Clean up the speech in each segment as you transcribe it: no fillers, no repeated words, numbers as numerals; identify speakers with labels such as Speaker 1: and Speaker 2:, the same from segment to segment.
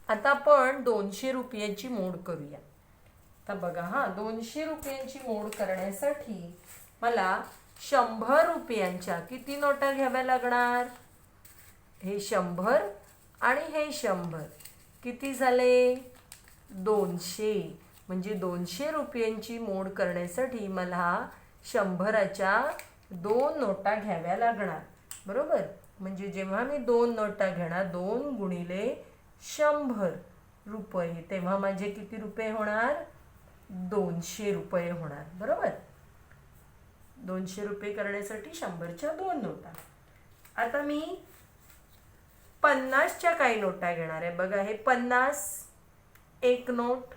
Speaker 1: आता आपण 200 रुपयांची मोड करूया. तर बघा हा, 200 रुपयांची मोड करण्यासाठी मला 100 रुपयांच्या किती नोटा घ्याव्या लागणार? हे 100 आणि हे 100 किती झाले? 200. म्हणजे 200 रुपयांची मोड करण्यासाठी मला 100च्या 2 नोटा घ्याव्या लागणार. बरोबर? म्हणजे जेव्हा मी 2 नोटा घेणार, 2 गुणिले 100 रुपये, तेव्हा माझे किती रुपये होणार? 200 रुपये होणार. बरोबर? 200 रुपये करण्यासाठी 100च्या 2 नोटा. आता मी 50च्या काही नोटा घेणार आहे. बघा, हे 50 एक नोट,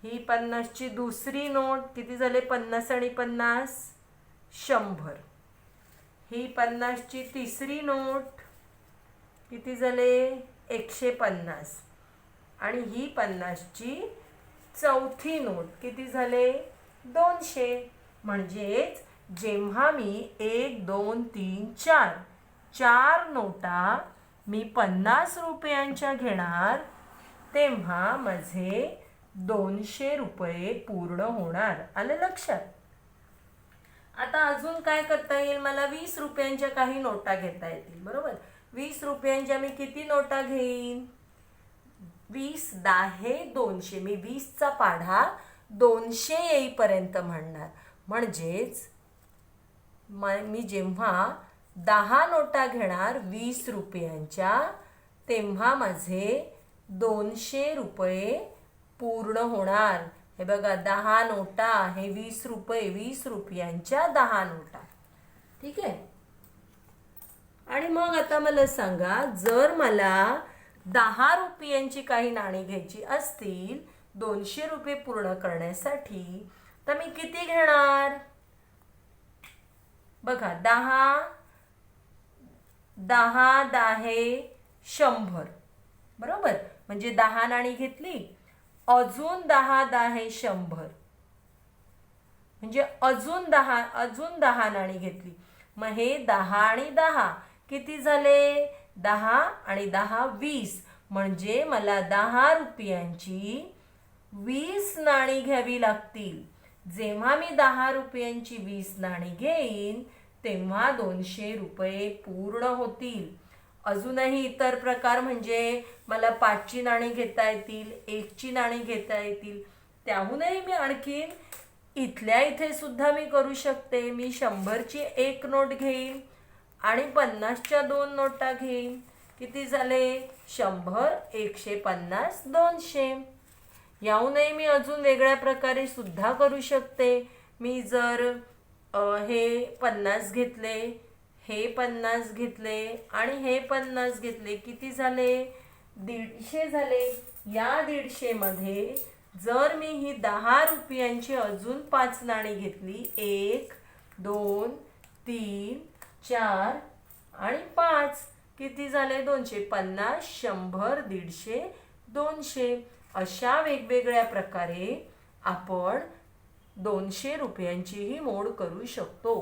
Speaker 1: ही 50ची दुसरी नोट, किती झाले? 50 आणि 50 100. ही 50ची तिसरी नोट, किती झाले? 150. आणि ही 50ची चौथी नोट, किती झाले? 200. म्हणजेच जेव्हा मी 1 2 3 4 4 नोटा मी 50 रुपयांच्या घेणार, तेव्हा माझे 200 रुपये पूर्ण होणार. आलं लक्षात? आता अजून काय करता येईल? मला 20 रुपयांच्या काही नोटा घेता येतील. बरोबर? 20 रुपयांच्या मी किती नोटा घेईन? 20 10 200. मी 20चा पाढा 200 येईपर्यंत म्हणणार. म्हणजेच मी जेव्हा 10 नोटा घेणार 20 रुपयांच्या, तेव्हा माझे 200 रुपये पूर्ण होणार. हे बघा, 10 नोटा, हे 20 रुपये, 20 रुपयांच्या 10 नोटा. ठीक आहे? आणि मग आता मला सांगा, जर मला 10 रुपयांची काही नाणी घ्यायची असतील 200 रुपये पूर्ण करण्यासाठी, तर मी किती घेणार? बघा, 10 10 10 100. बरोबर? म्हणजे 10 नाणी घेतली, अजून 10 10 100. म्हणजे अजून 10 नाणी घेतली. मग हे 10 आणि 10 किती झाले? 10 आणि 10 20. म्हणजे मला 10 रुपयांची 20 नाणी घ्यावी लागतील. जेव्हा मी 10 रुपयांची 20 नाणी घेईन, तेव्हा 200 रुपये पूर्ण होतील. अजूनही इतर प्रकार म्हणजे मला 5ची नाणी घेता येतील, 1ची नाणी घेता येतील. त्याहूनही मी आणखीन इथल्या इथे सुद्धा मी करू शकते. मी 100ची 1 नोट घेईन आणि 50च्या 2 नोटा घेईन. किती झाले? 100 150 200. याहूनही मी अजून वेगळ्या प्रकारे सुद्धा करू शकते. मी जर हे 50 घेतले, हे 50 घेतले आणि हे 50 घेतले, किती झाले? 150 झाले. या 150 मध्ये जर मी ही 10 रुपयांची अजून 5 नाणी घेतली, 1 2 3 4 आणि 5, किती झाले? 250 100 150 200. अशा वेगवेगळ्या प्रकारे आपण 200 रुपयांचीही मोड करू शकतो.